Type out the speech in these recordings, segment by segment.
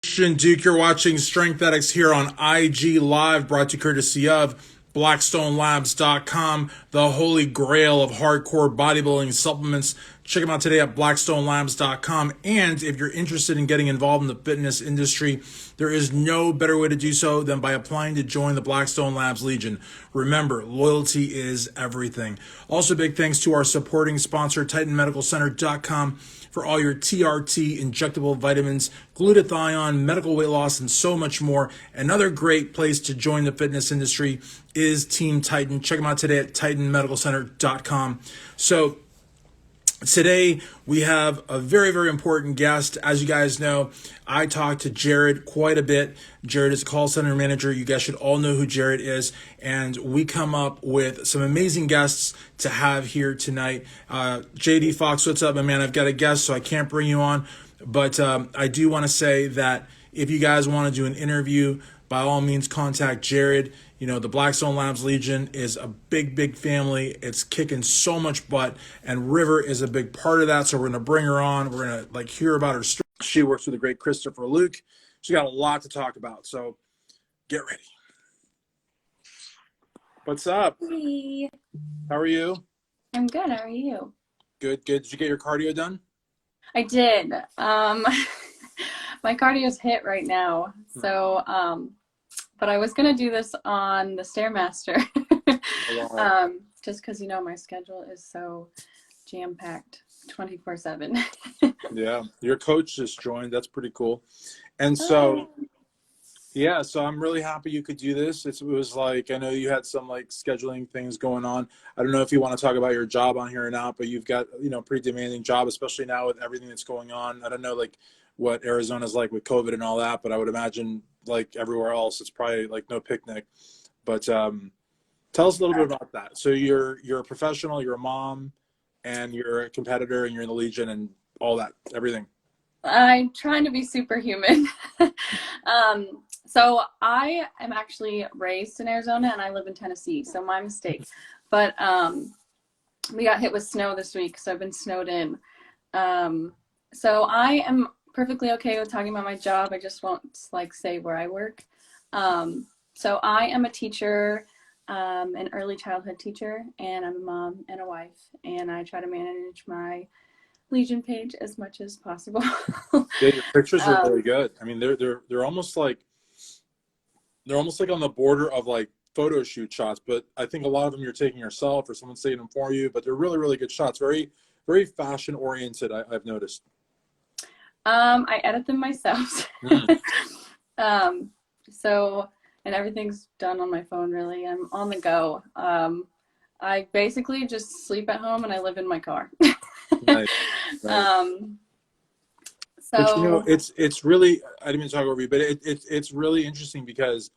Duke, you're watching Strength Addicts here on IG Live, brought to you courtesy of BlackstoneLabs.com, the holy grail of hardcore bodybuilding supplements. Check them out today at BlackstoneLabs.com. And if you're interested in getting involved in the fitness industry, there is no better way to do so than by applying to join the Blackstone Labs Legion. Remember, loyalty is everything. Also, big thanks to our supporting sponsor, TitanMedicalCenter.com, for all your TRT, injectable vitamins, glutathione, medical weight loss, and so much more. Another great place to join the fitness industry is Team Titan. Check them out today at TitanMedicalCenter.com. So today we have a very, very important guest. As you guys know, I talked to Jared quite a bit. Jared is a call center manager. You guys should all know who Jared is. And we come up with some amazing guests to have here tonight. JD Fox, what's up, my man? I've got a guest, so I can't bring you on. But I do want to say that if you guys want to do an interview, by all means, contact Jared. You know, the Blackstone Labs Legion is a big, big family. It's kicking so much butt, and River is a big part of that. So we're going to bring her on. We're going to hear about her story. She works with the great Christopher Luke. She's got a lot to talk about. So get ready. What's up? Hey, How are you? I'm good. How are you? Good, good. Did you get your cardio done? I did. My cardio's hit right now. So, but I was gonna do this on the Stairmaster. Wow. Just because my schedule is so jam-packed 24/7. Yeah, your coach just joined. That's pretty cool. And so, yeah, so I'm really happy you could do this. It was like, I know you had some like scheduling things going on. I don't know if you want to talk about your job on here or not, but you've got, pretty demanding job, especially now with everything that's going on. I don't know like what Arizona's like with COVID and all that, but I would imagine like everywhere else, it's probably like no picnic. But tell us a little bit about that. So you're a professional, you're a mom, and you're a competitor, and you're in the Legion and all that, everything. I'm trying to be superhuman. So I am actually raised in Arizona and I live in Tennessee, so my mistake. But we got hit with snow this week, so I've been snowed in. So I am perfectly okay with talking about my job. I just won't like say where I work. So I am a teacher, an early childhood teacher, and I'm a mom and a wife, and I try to manage my Legion page as much as possible. Yeah, your pictures are really good. I mean, they're almost like on the border of like photo shoot shots, but I think a lot of them you're taking yourself or someone's taking them for you. But they're really, really good shots. Very, very fashion oriented. I've noticed. I edit them myself. So, and everything's done on my phone. Really, I'm on the go. I basically just sleep at home and I live in my car. Nice. So But it's really, I didn't mean to talk over you, but it's really interesting because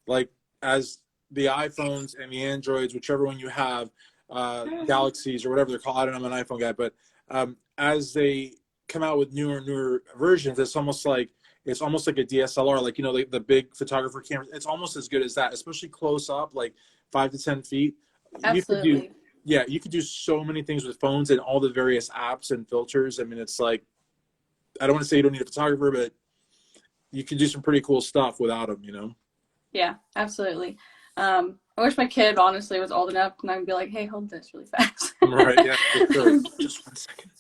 like as the iPhones and the Androids, whichever one you have, Galaxies or whatever they're called, I don't know, I'm an iPhone guy, but as they come out with newer and newer versions, it's almost like a DSLR, like, the big photographer cameras. It's almost as good as that, especially close up, like 5 to 10 feet. absolutely. You could do so many things with phones and all the various apps and filters. I mean, it's like, I don't want to say you don't need a photographer, but you can do some pretty cool stuff without them. Yeah, absolutely. I wish my kid honestly was old enough and I'd be like, hey, hold this really fast. Right. Yeah, for sure. Just 1 second.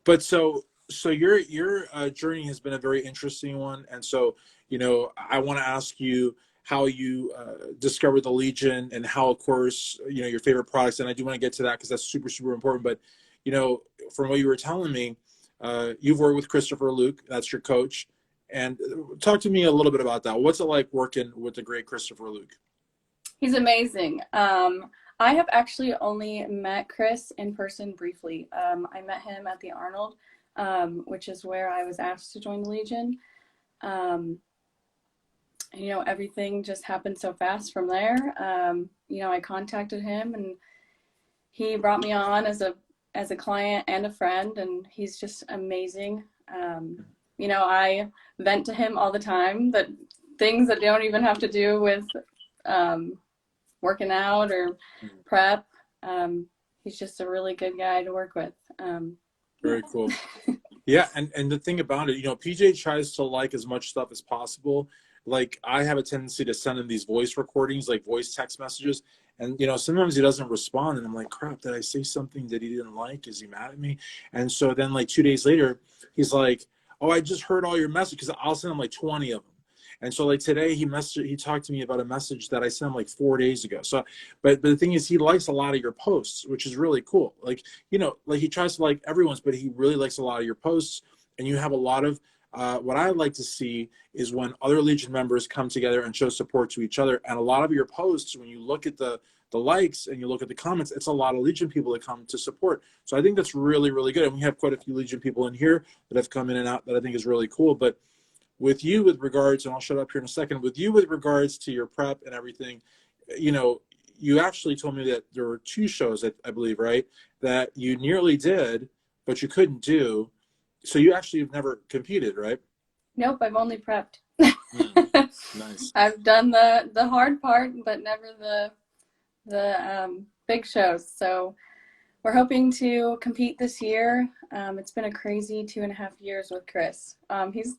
But so your journey has been a very interesting one. And so, I want to ask you how you discovered the Legion and how, of course, your favorite products. And I do want to get to that because that's super, super important. But, from what you were telling me, you've worked with Christopher Luke. That's your coach. And talk to me a little bit about that. What's it like working with the great Christopher Luke? He's amazing. I have actually only met Chris in person briefly. I met him at the Arnold, which is where I was asked to join the Legion. Everything just happened so fast from there. I contacted him and he brought me on as a client and a friend, and he's just amazing. I vent to him all the time, that things that don't even have to do with working out or prep. He's just a really good guy to work with. Very cool. Yeah, and the thing about it, PJ tries to like as much stuff as possible. Like I have a tendency to send him these voice recordings, like voice text messages, and sometimes he doesn't respond, and I'm like, crap, did I say something that he didn't like? Is he mad at me? And so then like 2 days later, he's like, oh, I just heard all your messages, because I'll send him like 20 of them. And so like today he talked to me about a message that I sent him like 4 days ago. So, but the thing is, he likes a lot of your posts, which is really cool. Like, like he tries to like everyone's, but he really likes a lot of your posts. And you have a lot of, what I like to see is when other Legion members come together and show support to each other. And a lot of your posts, when you look at the likes and you look at the comments, it's a lot of Legion people that come to support. So I think that's really, really good. And we have quite a few Legion people in here that have come in and out that I think is really cool. But with you, with regards, and I'll shut up here in a second, with you with regards to your prep and everything, you actually told me that there were 2 shows, I believe, right, that you nearly did, but you couldn't do. So you actually have never competed, right? Nope, I've only prepped. Nice. I've done the hard part, but never the big shows. So we're hoping to compete this year. It's been a crazy 2.5 years with Chris. He's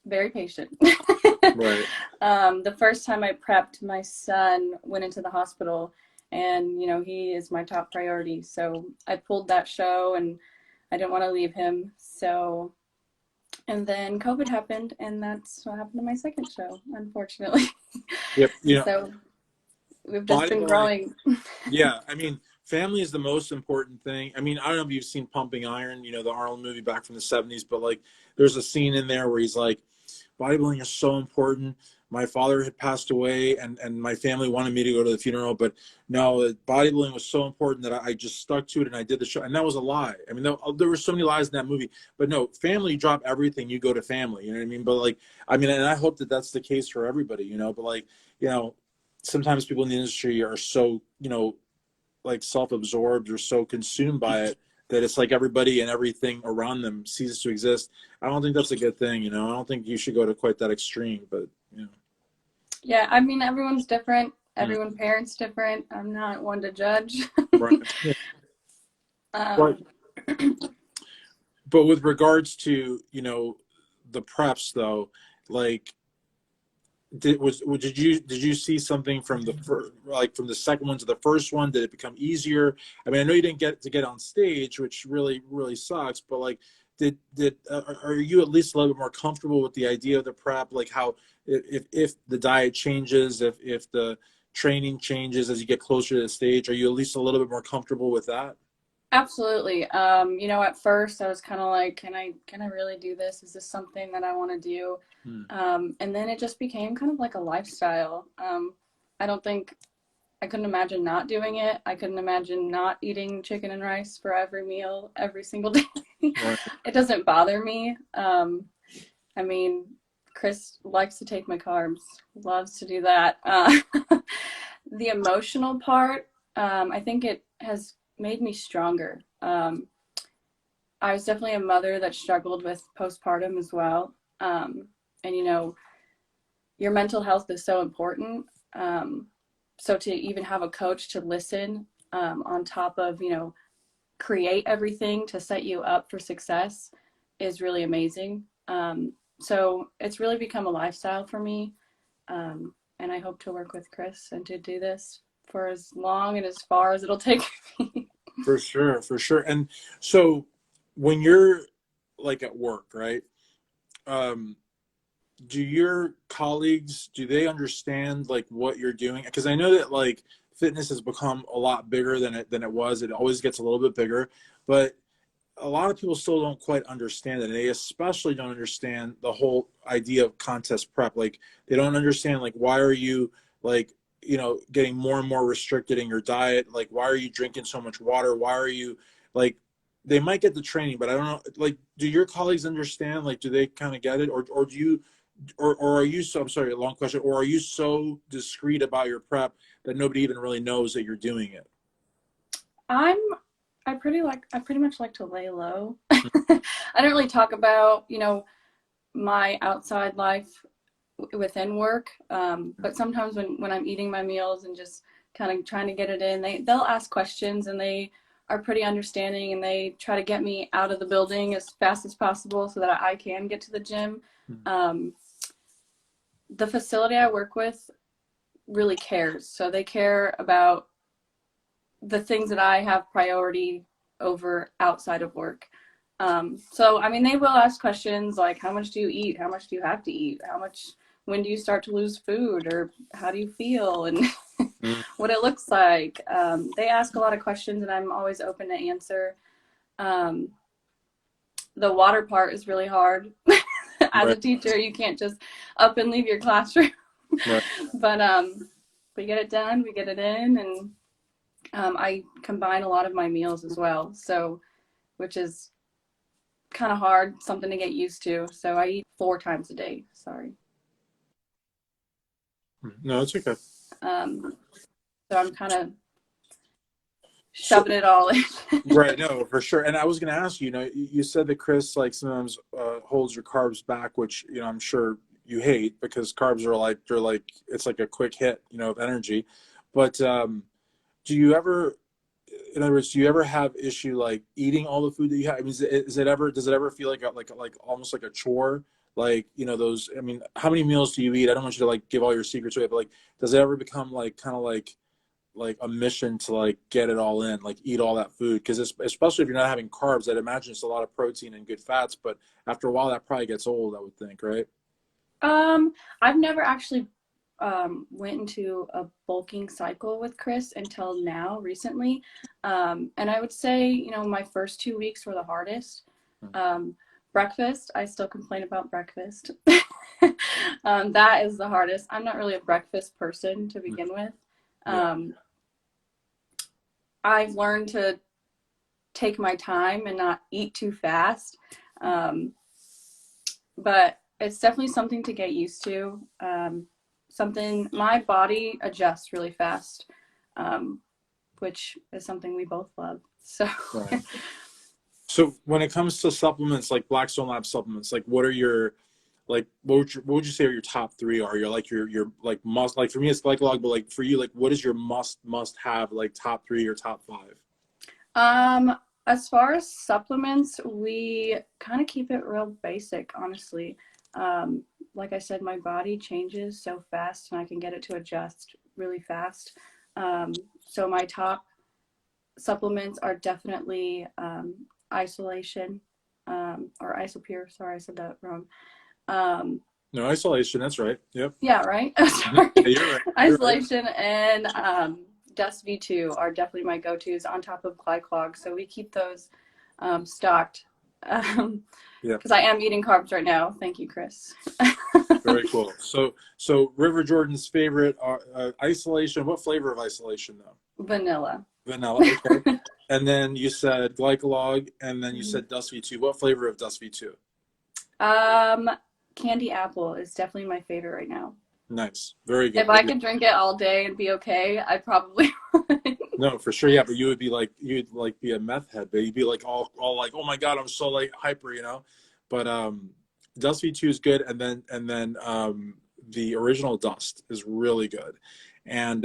very patient. Right. The first time I prepped, my son went into the hospital, and he is my top priority. So I pulled that show, and I didn't want to leave him. So, and then COVID happened, and that's what happened to my second show, unfortunately. Yep. So we've just been growing. Yeah, I mean, family is the most important thing. I mean, I don't know if you've seen Pumping Iron, the Arnold movie back from the 70s, but like there's a scene in there where he's like, bodybuilding is so important. My father had passed away, and my family wanted me to go to the funeral, but no, bodybuilding was so important that I just stuck to it, and I did the show. And that was a lie. I mean, there were so many lies in that movie, but no, family, you drop everything, you go to family. You know what I mean? But like, I mean, and I hope that that's the case for everybody, but like, sometimes people in the industry are so, like self-absorbed or so consumed by it that it's like everybody and everything around them ceases to exist. I don't think that's a good thing. I don't think you should go to quite that extreme, but Yeah, I mean, everyone's different. Everyone parents different. I'm not one to judge. Right. But with regards to the preps though, like did you see something from from the second one to the first one? Did it become easier? I mean, I know you didn't get to get on stage, which really, really sucks, but like are you at least a little bit more comfortable with the idea of the prep? Like how if the diet changes, if the training changes as you get closer to the stage, are you at least a little bit more comfortable with that? Absolutely. At first I was kind of like, can I really do this? Is this something that I want to do? And then it just became kind of like a lifestyle. I couldn't imagine not doing it. I couldn't imagine not eating chicken and rice for every meal, every single day. Right. It doesn't bother me. I mean, Chris likes to take my carbs, loves to do that. The emotional part, I think it has made me stronger. I was definitely a mother that struggled with postpartum as well. And your mental health is so important. So to even have a coach to listen, on top of, create everything to set you up for success is really amazing. So it's really become a lifestyle for me. And I hope to work with Chris and to do this for as long and as far as it'll take me. For sure, for sure. And so when you're like at work, right? Do your colleagues, do they understand like what you're doing? Because I know that like fitness has become a lot bigger than it was. It always gets a little bit bigger, but a lot of people still don't quite understand it. And they especially don't understand the whole idea of contest prep. Like they don't understand like why are you like getting more and more restricted in your diet? Like why are you drinking so much water? Why are you like they might get the training, but I don't know. Like, do your colleagues understand? Like, do they kind of get it, or do you? Or are you so, I'm sorry, a long question, or are you so discreet about your prep that nobody even really knows that you're doing it? I pretty much like to lay low. I don't really talk about, my outside life within work. But sometimes when I'm eating my meals and just kind of trying to get it in, they'll ask questions, and they are pretty understanding, and they try to get me out of the building as fast as possible so that I can get to the gym. The facility I work with really cares. So they care about the things that I have priority over outside of work. So, I mean, they will ask questions like, how much do you eat? How much do you have to eat? When do you start to lose food? Or how do you feel? And what it looks like. They ask a lot of questions, and I'm always open to answer. The water part is really hard. As a teacher, you can't just up and leave your classroom. But we get it done, we get it in, and I combine a lot of my meals as well. So, which is kind of hard, something to get used to. So I eat 4 times a day. Sorry. No, it's okay. So I'm kind of shoving it all in. Right, no, for sure. And I was going to ask you, you said that Chris like sometimes holds your carbs back, which I'm sure you hate, because carbs are like it's like a quick hit, of energy. But do you ever, in other words, do you ever have issue like eating all the food that you have? I mean, does it ever feel like almost like a chore? Like, those, I mean, how many meals do you eat? I don't want you to like give all your secrets away, but like, does it ever become like kind of like a mission to like get it all in, like eat all that food? Because especially if you're not having carbs, I'd imagine it's a lot of protein and good fats, but after a while that probably gets old, I would think, right? I've never actually went into a bulking cycle with Chris until now, recently. And I would say, my first 2 weeks were the hardest. Breakfast, I still complain about breakfast. That is the hardest. I'm not really a breakfast person to begin with. I've learned to take my time and not eat too fast. But it's definitely something to get used to. My body adjusts really fast, which is something we both love. So, So when it comes to supplements, like Blackstone Lab supplements, like what would you say are your top 3? Are your like must, like for me it's Glycolog, but like for you, like what is your must have, like top 3 or top 5? As far as supplements, we kind of keep it real basic, honestly. Like I said, my body changes so fast, and I can get it to adjust really fast. So my top supplements are definitely isolation, or isopure. Sorry, I said that wrong. No, isolation, that's right. Yep. Yeah, right? Sorry. Yeah, you're right. Isolation and Dust V2 are definitely my go-tos, on top of Glyclog. So we keep those stocked. Because I am eating carbs right now. Thank you, Chris. Very cool. So River Jordan's favorite isolation. What flavor of isolation though? Vanilla. Okay. And then you said Glycolog, and then you said Dust V2. What flavor of Dust V2? Candy apple is definitely my favorite right now. Nice. Very good. If I could drink it all day and be okay, I probably would. No, for sure. Yeah, but you'd be a meth head, but you'd be like all like, oh my God, I'm so like hyper, But Dust V2 is good, and then the original Dust is really good. And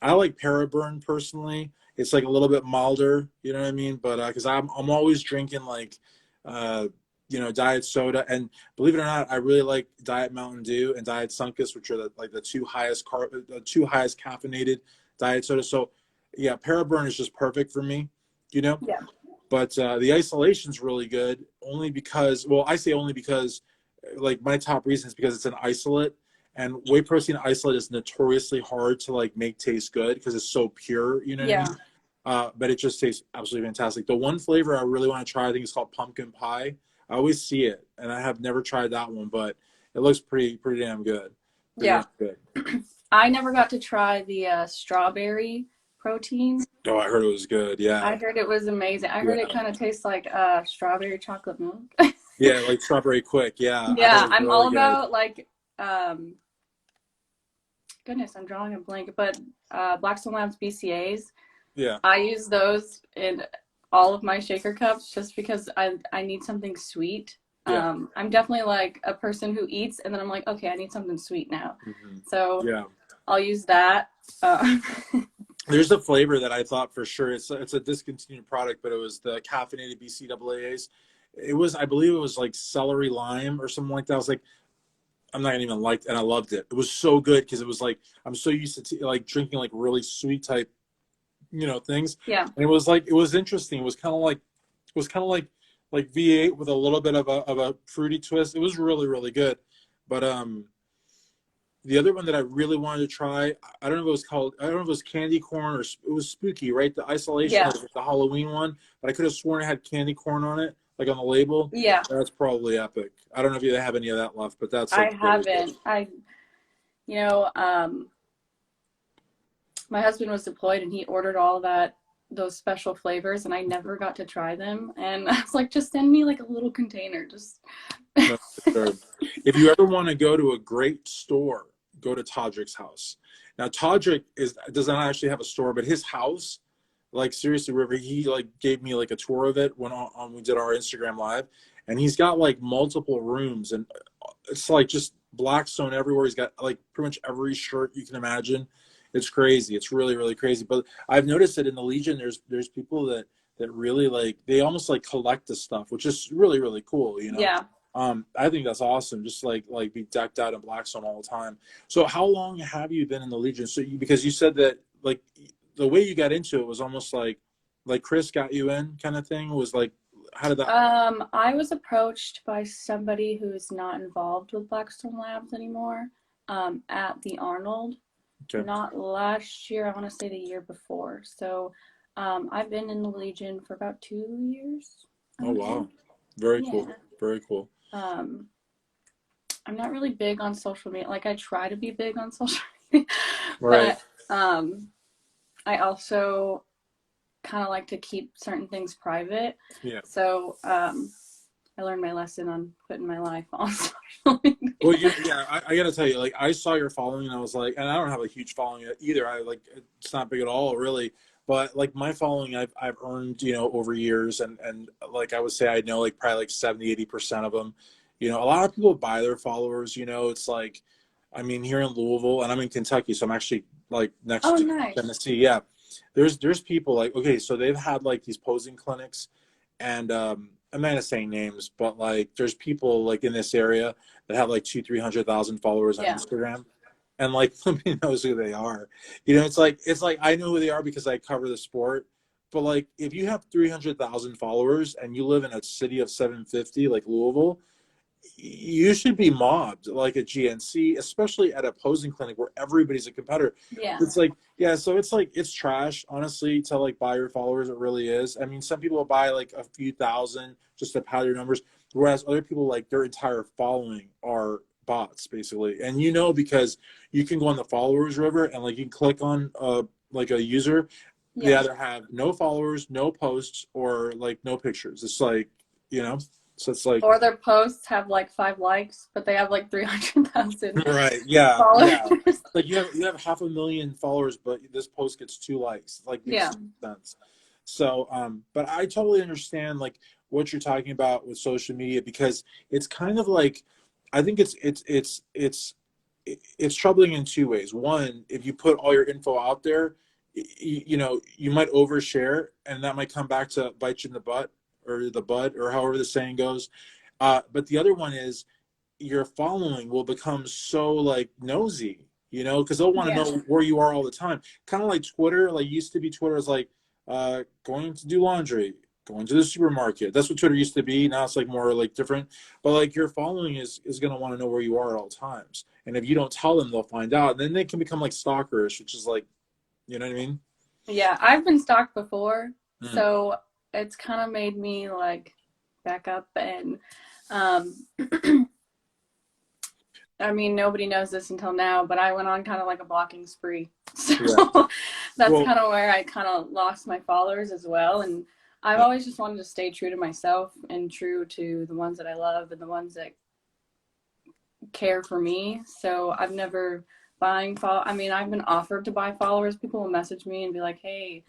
I like Paraburn personally. It's like a little bit milder, you know what I mean? But because I'm always drinking like diet soda, and believe it or not, I really like Diet Mountain Dew and Diet Sunkus, which are the two highest caffeinated diet soda. So yeah, Paraburn is just perfect for me, Yeah. But the isolation's really good, only because like my top reason is because it's an isolate, and whey protein isolate is notoriously hard to like make taste good because it's so pure, you know what I mean? But it just tastes absolutely fantastic. The one flavor I really want to try, I think it's called pumpkin pie. I always see it, and I have never tried that one, but it looks pretty damn good. Damn good. I never got to try the strawberry protein. Oh, I heard it was good. Yeah. I heard it was amazing. I heard it kind of tastes like strawberry chocolate milk. Yeah, like strawberry quick. Yeah. Yeah, I'm really all about like goodness, I'm drawing a blank, but Blackstone Labs BCAs. Yeah. I use those in all of my shaker cups just because I need something sweet. I'm definitely like a person who eats and then I'm like, okay, I need something sweet now. So I'll use that. There's a flavor that I thought for sure it's a discontinued product, but it was the caffeinated BCAAs. It was, I believe it was like celery lime or something like that. I was like, I'm not gonna even like, and I loved it. It was so good because it was like I'm so used to like drinking like really sweet type, things. Yeah. And it was like it was interesting. It was kind of like V8 with a little bit of a fruity twist. It was really really good. But the other one that I really wanted to try, I don't know if it was called, I don't know if it was candy corn or it was spooky, right? The isolation Yeah. was the Halloween one, but I could have sworn it had candy corn on it, like on the label. Yeah. That's probably epic. I don't know if you have any of that left, but that's I like really haven't. You know, my husband was deployed and he ordered all those special flavors, and I never got to try them. And I was like, just send me like a little container. Just No, for sure. If you ever want to go to a great store, go to Todrick's house. Now Todrick does not actually have a store, but his house, like seriously, River, he like gave me like a tour of it when we did our Instagram live, and he's got like multiple rooms, and it's like just Blackstone everywhere. He's got like pretty much every shirt you can imagine. It's crazy. It's really really crazy. But I've noticed that in the Legion, there's people that really like they almost like collect the stuff, which is really really cool. yeah. I think that's awesome. Just like be decked out in Blackstone all the time. So how long have you been in the Legion? So because you said that like the way you got into it was almost like Chris got you in kind of thing. Was like, how did that? I was approached by somebody who's not involved with Blackstone Labs anymore, at the Arnold. Okay. Not last year, I want to say the year before. So, I've been in the Legion for about 2 years. Oh wow, very Yeah. cool, very cool. I'm not really big on social media. Like I try to be big on social media, Right. but I also kind of like to keep certain things private. Yeah. So I learned my lesson on putting my life on social media. Well, yeah, I gotta tell you, like I saw your following, and I was like, and I don't have a huge following either. I like it's not big at all, really. But like my following, I've earned, over years, and like I would say, I know like probably like 70-80% of them. A lot of people buy their followers. It's like, I mean, here in Louisville, and I'm in Kentucky, so I'm actually like next Oh, to nice. Tennessee. Yeah, there's people like, okay, so they've had like these posing clinics, and I'm not saying names, but like there's people like in this area that have like 200,000-300,000 followers on Yeah. Instagram, and like nobody knows who they are. It's like I know who they are because I cover the sport, but like if you have 300,000 followers and you live in a city of 750 like Louisville, you should be mobbed like a GNC, especially at a posing clinic where everybody's a competitor. Yeah. It's like, yeah, so it's like it's trash, honestly, to like buy your followers. It really is. I mean, some people will buy like a few thousand just to pad your numbers, whereas other people like their entire following are bots basically. And because you can go on the followers river and like you can click on like a user, they Yeah. either have no followers, no posts, or like no pictures. It's like, so it's like, Or their posts have like 5 likes, but they have like 300,000 right, yeah, followers. yeah. Like you have 500,000 followers, but this post gets 2 likes. Like makes Yeah. sense. So, but I totally understand like what you're talking about with social media because it's kind of like, I think it's troubling in 2 ways. One, if you put all your info out there, you might overshare, and that might come back to bite you in the butt or the bud or however the saying goes. But the other one is your following will become so like nosy, because they'll want to Yeah. know where you are all the time. Kind of like Twitter, like used to be Twitter was like going to do laundry, going to the supermarket. That's what Twitter used to be. Now it's like more like different. But like your following is going to want to know where you are at all times. And if you don't tell them, they'll find out. And then they can become like stalkerish, which is like, you know what I mean? Yeah, I've been stalked before, Mm. so it's kind of made me like back up and I mean, nobody knows this until now, but I went on kind of like a blocking spree. So Yeah. that's Well, kind of where I kind of lost my followers as well. And I've always just wanted to stay true to myself and true to the ones that I love and the ones that care for me. So I've never I mean, I've been offered to buy followers. People will message me and be like, hey,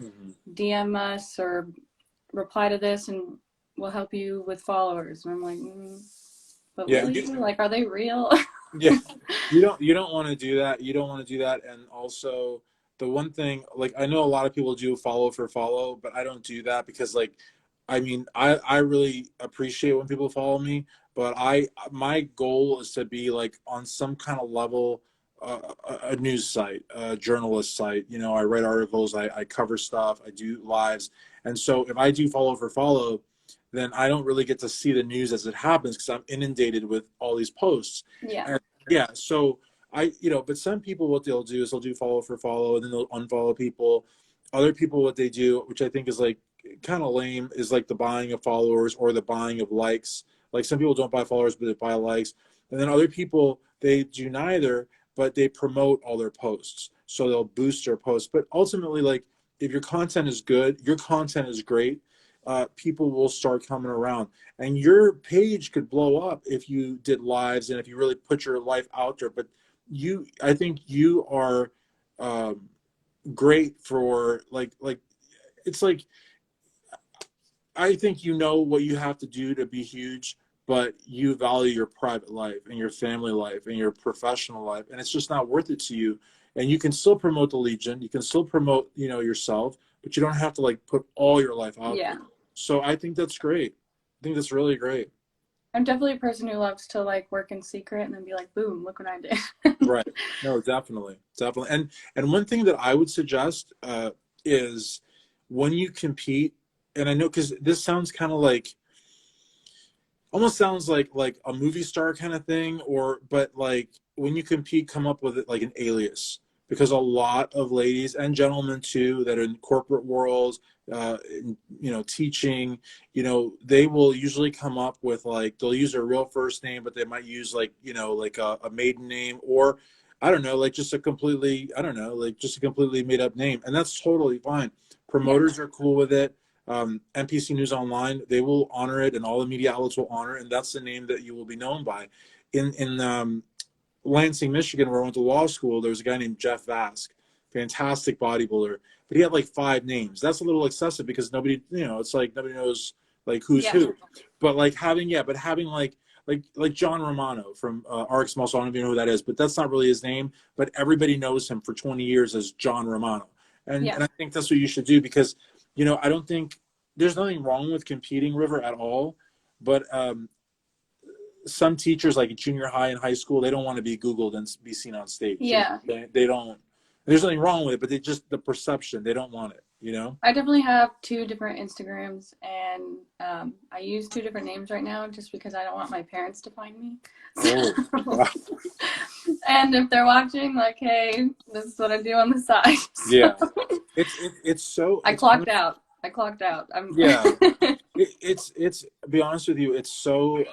DM us or reply to this and we'll help you with followers. And I'm like, but yeah, will you? Like, are they real? yeah. You don't want to do that. You don't want to do that. And also the one thing, like, I know a lot of people do follow for follow, but I don't do that because, like, I mean, I really appreciate when people follow me, but my goal is to be like on some kind of level, a news site, a journalist site. You know, I write articles, I cover stuff, I do lives, and so if I do follow for follow, then I don't really get to see the news as it happens because I'm inundated with all these posts. Yeah. And yeah, so but some people, what they'll do is they'll do follow for follow and then they'll unfollow people. Other people, what they do, which I think is like kind of lame, is like the buying of followers or the buying of likes. Like some people don't buy followers, but they buy likes. And then other people, they do neither, but they promote all their posts. So they'll boost their posts. But ultimately, like if your content is good, your content is great, people will start coming around. And your page could blow up if you did lives and if you really put your life out there. But I think you are great for it's like, I think you know what you have to do to be huge, but you value your private life and your family life and your professional life, and it's just not worth it to you. And you can still promote the Legion, you can still promote, yourself, but you don't have to like put all your life out Yeah. there. So I think that's great. I think that's really great. I'm definitely a person who loves to like work in secret and then be like, boom, look what I did. Right. No, definitely, definitely. And one thing that I would suggest is when you compete, and I know because this sounds kind of like almost sounds like a movie star kind of thing, but like when you compete, come up with it like an alias, because a lot of ladies and gentlemen too that are in corporate worlds, teaching, they will usually come up with like they'll use their real first name, but they might use like like a maiden name, or I don't know, like just a completely made up name, and that's totally fine. Yeah. Promoters are cool with it. NPC News Online, they will honor it, and all the media outlets will honor it, and that's the name that you will be known by. In Lansing, Michigan, where I went to law school, there was a guy named Jeff Vask, fantastic bodybuilder, but he had like 5 names. That's a little excessive because nobody, it's like nobody knows like who's who. But like having like John Romano from RX Muscle, I don't even know who that is, but that's not really his name, but everybody knows him for 20 years as John Romano. And I think that's what you should do because, I don't think there's nothing wrong with competing, River, at all. But some teachers, like junior high and high school, they don't want to be Googled and be seen on stage. Yeah. They don't. There's nothing wrong with it, but the perception, they don't want it, I definitely have 2 different Instagrams, and I use 2 different names right now just because I don't want my parents to find me. Oh, wow. And if they're watching, like, hey, this is what I do on the side. So Yeah. It's so. I clocked out. Yeah. It's to be honest with you, it's so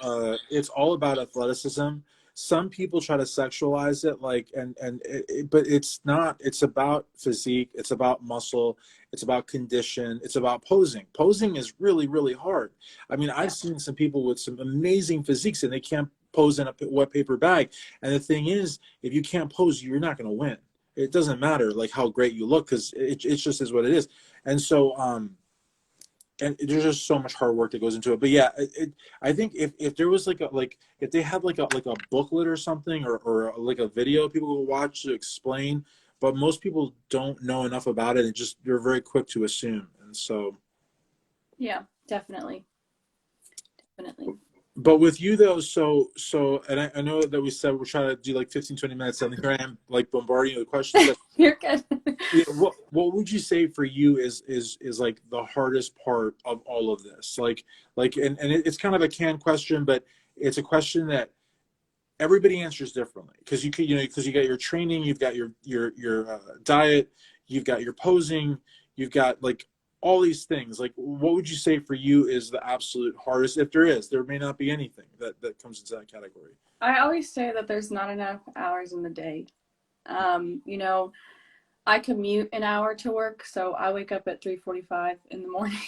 it's all about athleticism. Some people try to sexualize it, like, but it's not. It's about physique, it's about muscle, it's about condition, it's about posing is really, really hard. I mean, I've seen some people with some amazing physiques and they can't pose in a wet paper bag, and the thing is, if you can't pose, you're not going to win. It doesn't matter like how great you look, because it just is what it is. And so and there's just so much hard work that goes into it. But yeah, I think if there was if they had like a booklet or something, or like a video people will watch to explain, but most people don't know enough about it, and just they're very quick to assume. And so yeah, definitely. But with you though, and I know that we said we're trying to do like 15-20 minutes, and here I am like bombarding you with questions. You're good. What would you say for you is like the hardest part of all of this? And it's kind of a canned question, but it's a question that everybody answers differently, because because you got your training, you've got your diet, you've got your posing, you've got like all these things. Like, what would you say for you is the absolute hardest, if there is? There may not be anything that comes into that category. I always say that there's not enough hours in the day. I commute an hour to work, so I wake up at 3:45 in the morning.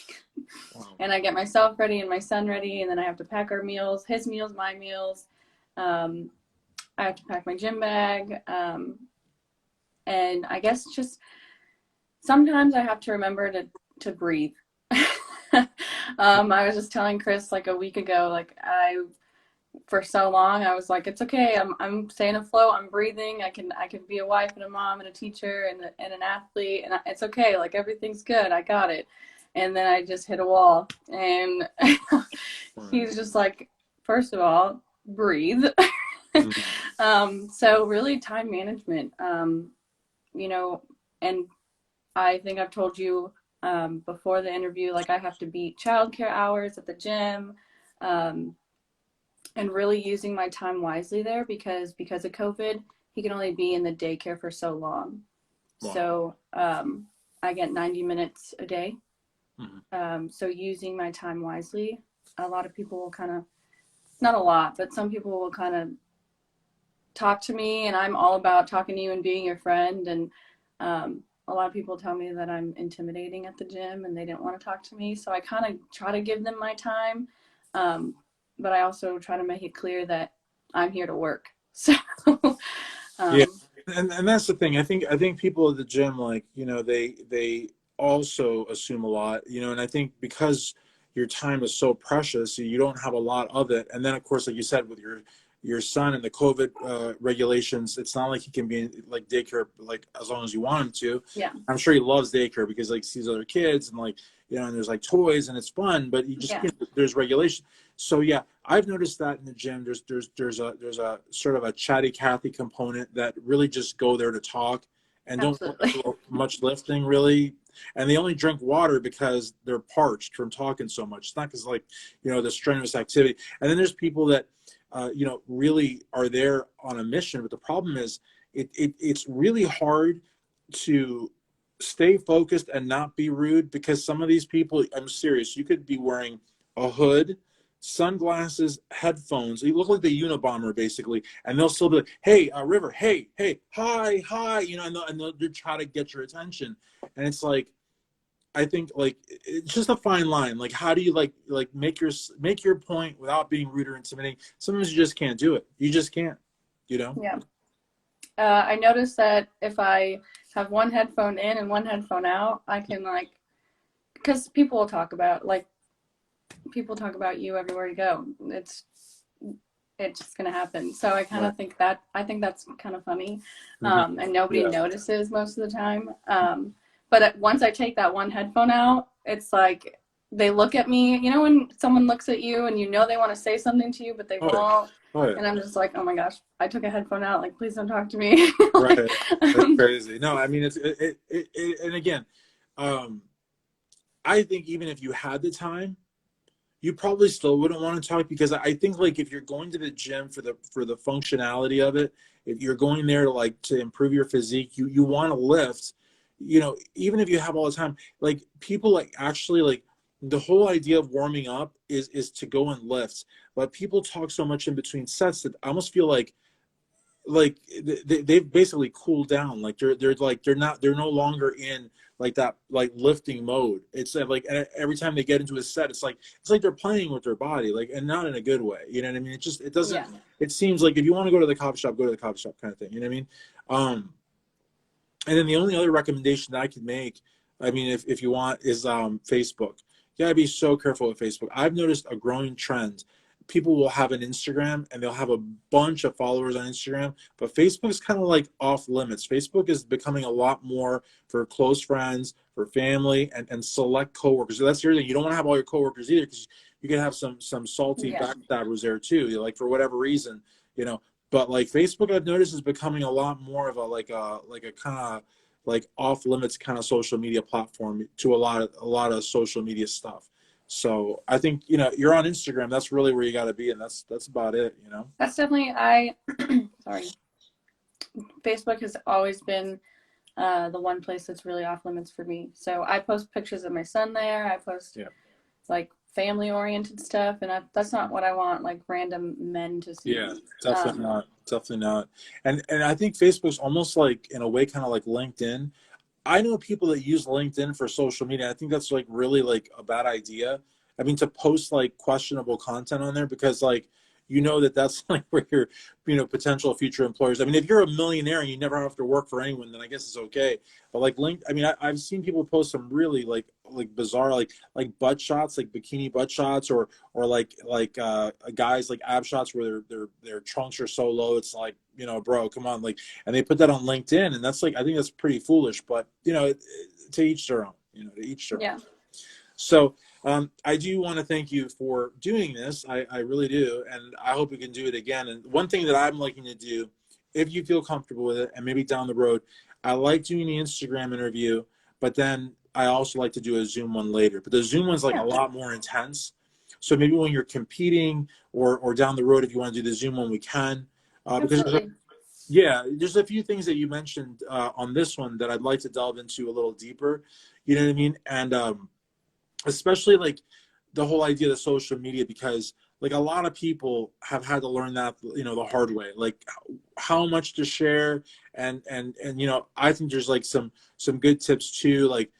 Wow. And I get myself ready and my son ready, and then I have to pack our meals, his meals, my meals. I have to pack my gym bag. And I guess just sometimes I have to remember to breathe. I was just telling Chris like a week ago, like for so long. I was like, it's okay. I'm staying afloat. I'm breathing. I can be a wife and a mom and a teacher and an athlete, and it's okay. Like everything's good. I got it. And then I just hit a wall, and he's just like, first of all, breathe. So really time management, you know, and I think I've told you before the interview, like I have to beat childcare hours at the gym, um, and really using my time wisely there because of COVID, he can only be in the daycare for so long. Wow. So I get 90 minutes a day. So using my time wisely, a lot of people will kind of, not a lot, but some people will kind of talk to me, and I'm all about talking to you and being your friend. And a lot of people tell me that I'm intimidating at the gym and they didn't want to talk to me. So I kind of try to give them my time. But I also try to make it clear that I'm here to work. So, Yeah. And that's the thing. I think people at the gym, like, you know, they also assume a lot, you know, and I think because your time is so precious, you don't have a lot of it. And then of course, like you said, with your son and the COVID regulations, it's not like he can be in like daycare like as long as you want him to. yeah. I'm sure he loves daycare because like sees other kids and like, you know, and there's like toys and it's fun, but you just Yeah. you know, there's regulation. So yeah, I've noticed that in the gym. There's a sort of a chatty Cathy component that really just go there to talk and don't Absolutely. do much lifting really. And they only drink water because they're parched from talking so much. It's not because like, you know, the strenuous activity. And then there's people that you know, really are there on a mission. But the problem is it's really hard to stay focused and not be rude because some of these people, I'm serious, you could be wearing a hood, sunglasses, headphones. You look like the Unabomber basically, and they'll still be like, "Hey, River, hey, hi," you know, and they'll try to get your attention, and it's like, I think like it's just a fine line. Like, how do you like make your point without being rude or intimidating? Sometimes you just can't do it. You just can't, you know? Yeah. I noticed that if I have one headphone in and one headphone out, I can like, because people will talk about like people talk about you everywhere you go. It's just gonna happen. So I kind of think that's kind of funny, and nobody notices most of the time. But once I take that one headphone out, it's like they look at me. You know, when someone looks at you and you know they want to say something to you, but they won't. Oh, yeah. And I'm just like, oh my gosh, I took a headphone out. Like, please don't talk to me. Like, Right. That's crazy. No, I mean, and again, I think even if you had the time, you probably still wouldn't want to talk because I think like if you're going to the gym for the functionality of it, if you're going there to like to improve your physique, you want to lift, you know, even if you have all the time, like people like actually like the whole idea of warming up is to go and lift, but people talk so much in between sets that I almost feel like they've basically cooled down. Like they're no longer in like that like lifting mode. It's like every time they get into a set, it's like they're playing with their body, like, and not in a good way. You know what I mean? It doesn't. yeah. It seems like if you want to go to the coffee shop, go to the coffee shop kind of thing. You know what I mean? And then the only other recommendation that I could make, I mean, if you want, is Facebook. You gotta be so careful with Facebook. I've noticed a growing trend. People will have an Instagram and they'll have a bunch of followers on Instagram, but Facebook is kind of like off limits. Facebook is becoming a lot more for close friends, for family, and select coworkers. So that's the other thing. You don't want to have all your coworkers either because you can have some salty backstabbers there too. Like for whatever reason, you know. But like Facebook, I've noticed is becoming a lot more of a kind of like off limits kind of social media platform to a lot of social media stuff. So I think, you know, you're on Instagram. That's really where you got to be, and that's about it. You know. That's definitely sorry. Facebook has always been the one place that's really off limits for me. So I post pictures of my son there. I post like family oriented stuff, and that's not what I want like random men to see. Yeah, definitely not. And I think Facebook's almost like in a way kind of like LinkedIn. I know people that use LinkedIn for social media. I think that's like really like a bad idea. I mean, to post like questionable content on there because like, you know that that's like where your, potential future employers. I mean, if you're a millionaire and you never have to work for anyone, then I guess it's okay. But like I mean, I've seen people post some really like bizarre like butt shots, like bikini butt shots, or guys like ab shots where their trunks are so low it's like, bro, come on, like, and they put that on LinkedIn, and that's like, I think that's pretty foolish, but to each their own, to each their own. Yeah. So I do want to thank you for doing this. I really do. And I hope we can do it again. And one thing that I'm looking to do, if you feel comfortable with it, and maybe down the road, I like doing the Instagram interview, but then I also like to do a Zoom one later. But the Zoom one's like a lot more intense. So maybe when you're competing or down the road, if you want to do the Zoom one, we can. Because there's a few things that you mentioned on this one that I'd like to delve into a little deeper. You know what I mean? And especially like the whole idea of social media, because like a lot of people have had to learn that, the hard way, like how much to share. And I think there's like some good tips too. Like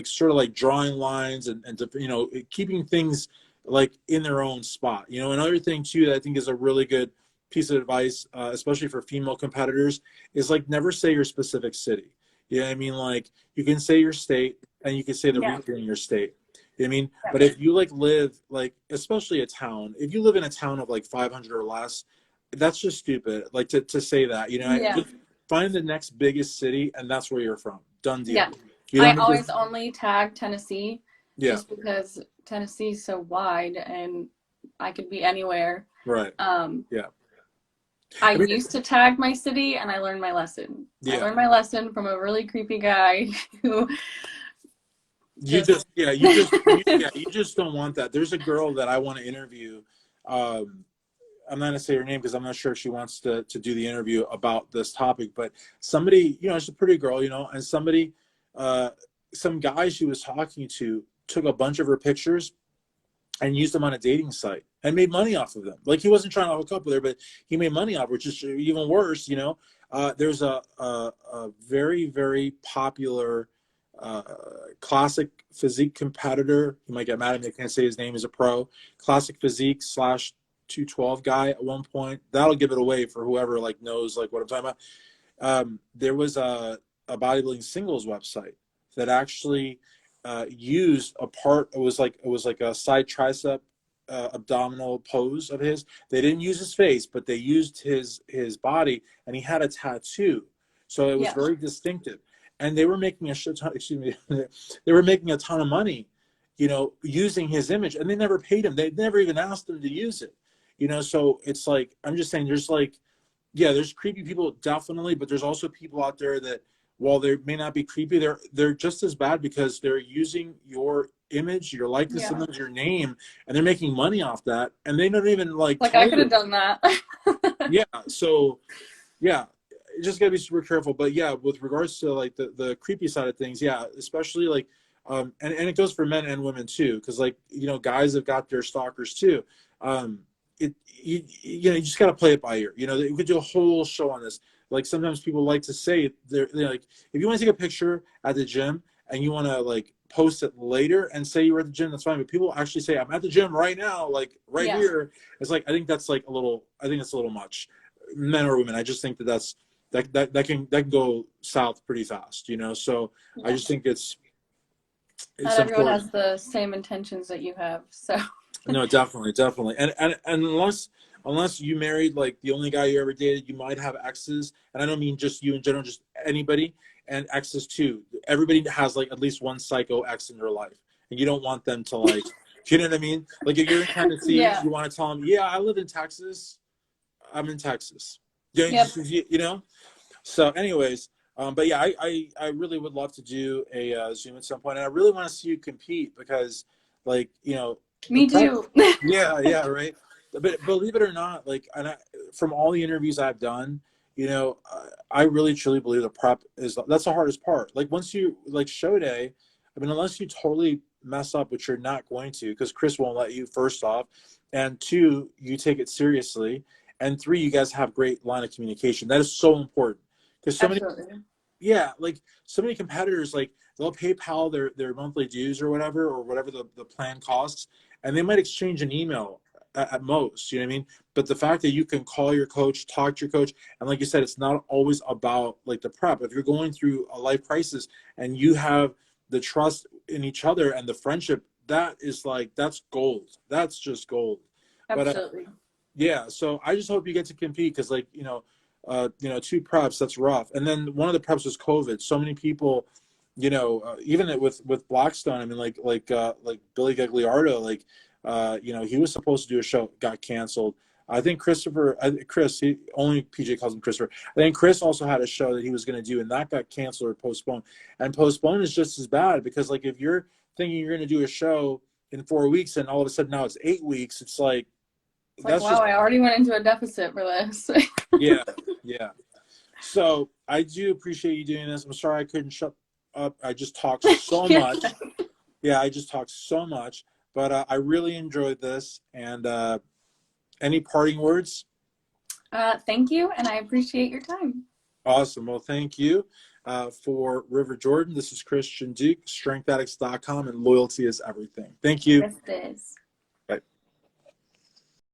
sort of like drawing lines and to, keeping things like in their own spot. Another thing too that I think is a really good piece of advice, especially for female competitors, is like never say your specific city. You know what I mean? Like you can say your state and you can say the region in your state. You know what I mean? But if you like live like, especially a town, if you live in a town of like 500 or less, that's just stupid. Like to say that, just find the next biggest city and that's where you're from. Done deal. Yeah. I always only tag Tennessee just because Tennessee's so wide and I could be anywhere. Right. I used to tag my city and I learned my lesson. I learned my lesson from a really creepy guy who you just don't want that. There's a girl that I want to interview. I'm not going to say her name because I'm not sure if she wants to do the interview about this topic, but somebody, she's a pretty girl, and somebody, some guy she was talking to took a bunch of her pictures and used them on a dating site and made money off of them. Like he wasn't trying to hook up with her, but he made money off her, which is even worse. There's a very, very popular classic physique competitor. You might get mad at me, I can't say his name. Is a pro classic physique / 212 guy at one point. That'll give it away for whoever like knows like what I'm talking about. There was a bodybuilding singles website that actually used a part. It was like a side tricep abdominal pose of his. They didn't use his face, but they used his body, and he had a tattoo, so it was very distinctive. And they were making a shit ton. Excuse me, they were making a ton of money, using his image, and they never paid him. They never even asked him to use it, So it's like, I'm just saying, there's like, there's creepy people definitely, but there's also people out there that, while they may not be creepy, they're just as bad because they're using your image, your likeness, sometimes your name, and they're making money off that, and they don't even like I could have done that. So you just gotta be super careful. But with regards to like the creepy side of things, especially like and it goes for men and women too, because like guys have got their stalkers too. You just gotta play it by ear. We could do a whole show on this. Like sometimes people like to say they're like, if you want to take a picture at the gym and you want to like post it later and say you were at the gym, that's fine. But people actually say, I'm at the gym right now, like here. It's like, I think that's like I think it's a little much, men or women. I just think that can go south pretty fast, So I just think it's not everyone has the same intentions that you have. So no, definitely. And unless you married like the only guy you ever dated, you might have exes. And I don't mean just you in general, just anybody, and exes too. Everybody has like at least one psycho ex in their life, and you don't want them to like, you know what I mean? Like if you're in Tennessee, you want to tell them, I live in Texas. I'm in Texas. So anyways, but I really would love to do a Zoom at some point, and I really want to see you compete because like, me too. Right. But believe it or not, like, from all the interviews I've done, I really truly believe the prep that's the hardest part. Like once you like show day, I mean, unless you totally mess up, which you're not going to, because Chris won't let you, first off, and two, you take it seriously, and three, you guys have great line of communication. That is so important because so many competitors, like they'll PayPal their monthly dues or whatever the plan costs, and they might exchange an email at most, you know what I mean? But the fact that you can call your coach, talk to your coach, and like you said, it's not always about like the prep. If you're going through a life crisis and you have the trust in each other and the friendship, that is like, that's gold. That's just gold. But Absolutely. yeah, so I just hope you get to compete because, like, two preps, that's rough. And then one of the preps was COVID. So many people, even with Blackstone, I mean, like Billy Gagliardo, he was supposed to do a show, got canceled. I think Chris, only PJ calls him Christopher. I think Chris also had a show that he was going to do, and that got canceled or postponed. And postponed is just as bad because, like, if you're thinking you're going to do a show in 4 weeks and all of a sudden now it's 8 weeks, it's like, it's like, wow, I already went into a deficit for this. Yeah. So I do appreciate you doing this. I'm sorry I couldn't shut up. I just talked so much. Yeah, I just talked so much. But I really enjoyed this. And any parting words? Thank you, and I appreciate your time. Awesome. Well, thank you. For River Jordan, this is Christian Duke, StrengthAddicts.com, and loyalty is everything. Thank you. Yes, it is.